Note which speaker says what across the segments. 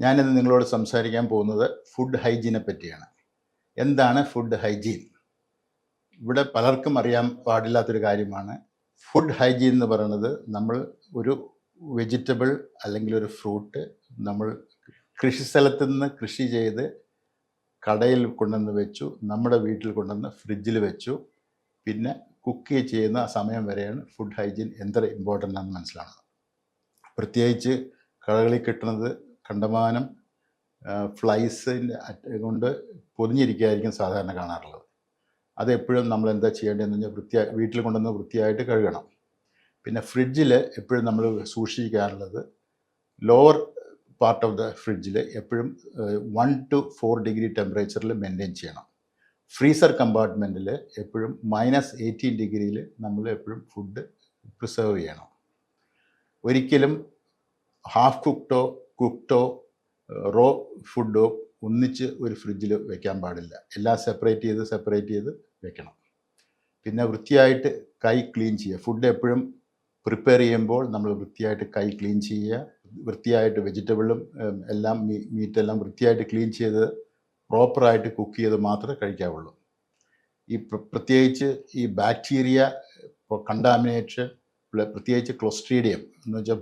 Speaker 1: ഞാനിന്ന് നിങ്ങളോട് സംസാരിക്കാൻ പോകുന്നത് ഫുഡ് ഹൈജീനെ പറ്റിയാണ്. എന്താണ് ഫുഡ് ഹൈജീൻ? ഇവിടെ പലർക്കും അറിയാൻ പാടില്ലാത്തൊരു കാര്യമാണ്. ഫുഡ് ഹൈജീൻ എന്ന് പറയുന്നത് നമ്മൾ ഒരു വെജിറ്റബിൾ അല്ലെങ്കിൽ ഒരു ഫ്രൂട്ട് നമ്മൾ കൃഷിസ്ഥലത്ത് നിന്ന് കൃഷി ചെയ്ത് കടയിൽ കൊണ്ടുവന്ന് വെച്ചു, നമ്മുടെ വീട്ടിൽ കൊണ്ടുവന്ന് ഫ്രിഡ്ജിൽ വെച്ചു, പിന്നെ കുക്ക് ചെയ്യുന്ന സമയം വരെയാണ് ഫുഡ് ഹൈജീൻ എത്ര ഇമ്പോർട്ടൻ്റ് ആണെന്ന് മനസ്സിലാവുന്നത്. പ്രത്യേകിച്ച് കടകളിൽ കിട്ടുന്നത് കണ്ടമാനം ഫ്ലൈസിൻ്റെ കൊണ്ട് പൊതിഞ്ഞിരിക്കുകയായിരിക്കും സാധാരണ കാണാറുള്ളത്. അതെപ്പോഴും നമ്മൾ എന്താ ചെയ്യേണ്ടതെന്ന് പറഞ്ഞാൽ വീട്ടിൽ കൊണ്ടുവന്ന് വൃത്തിയായിട്ട് കഴുകണം. പിന്നെ ഫ്രിഡ്ജിൽ എപ്പോഴും നമ്മൾ സൂക്ഷിക്കാറുള്ളത് ലോവർ പാർട്ട് ഓഫ് ദ ഫ്രിഡ്ജിൽ എപ്പോഴും 1 to 4 ഡിഗ്രി ടെമ്പറേച്ചറിൽ മെയിൻറ്റെയിൻ ചെയ്യണം. ഫ്രീസർ കമ്പാർട്ട്മെൻറ്റിൽ എപ്പോഴും -18 ഡിഗ്രിയിൽ നമ്മൾ എപ്പോഴും ഫുഡ് പ്രിസർവ് ചെയ്യണം. ഒരിക്കലും ഹാഫ് കുക്ക്ഡോ റോ ഫുഡോ ഒന്നിച്ച് ഒരു ഫ്രിഡ്ജിൽ വെക്കാൻ പാടില്ല. എല്ലാം സെപ്പറേറ്റ് ചെയ്ത് വെക്കണം. പിന്നെ വൃത്തിയായിട്ട് കൈ ക്ലീൻ ചെയ്യുക. ഫുഡ് എപ്പോഴും പ്രിപ്പയർ ചെയ്യുമ്പോൾ നമ്മൾ വൃത്തിയായിട്ട് കൈ ക്ലീൻ ചെയ്യുക. വൃത്തിയായിട്ട് വെജിറ്റബിളും എല്ലാം മീറ്റെല്ലാം വൃത്തിയായിട്ട് ക്ലീൻ ചെയ്ത് പ്രോപ്പറായിട്ട് കുക്ക് ചെയ്ത് മാത്രമേ കഴിക്കാവുള്ളൂ. പ്രത്യേകിച്ച് ഈ ബാക്ടീരിയ കണ്ടാമിനേഷൻ, പ്രത്യേകിച്ച് ക്ലോസ്ട്രീഡിയം എന്ന് വെച്ചാൽ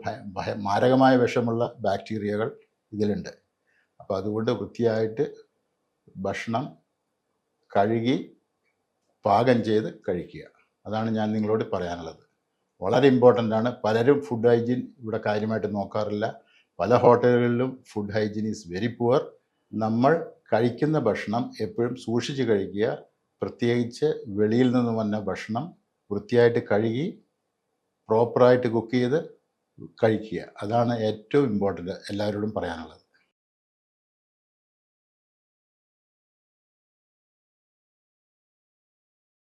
Speaker 1: മാരകമായ വിഷമുള്ള ബാക്ടീരിയകൾ ഇതിലുണ്ട്. അപ്പോൾ അതുകൊണ്ട് വൃത്തിയായിട്ട് ഭക്ഷണം കഴുകി പാകം ചെയ്ത് കഴിക്കുക. അതാണ് ഞാൻ നിങ്ങളോട് പറയാനുള്ളത്. വളരെ ഇമ്പോർട്ടൻ്റ് ആണ്. പലരും ഫുഡ് ഹൈജീൻ ഇവിടെ കാര്യമായിട്ട് നോക്കാറില്ല. പല ഹോട്ടലുകളിലും food hygiene is very poor. നമ്മൾ കഴിക്കുന്ന ഭക്ഷണം എപ്പോഴും സൂക്ഷിച്ച് കഴിക്കുക. പ്രത്യേകിച്ച് വെളിയിൽ നിന്ന് വന്ന ഭക്ഷണം വൃത്തിയായിട്ട് കഴുകി പ്രോപ്പറായിട്ട് കുക്ക് ചെയ്ത് കഴിക്കുക. അതാണ് ഏറ്റവും ഇമ്പോർട്ടൻ്റ് എല്ലാവരോടും പറയാനുള്ളത്.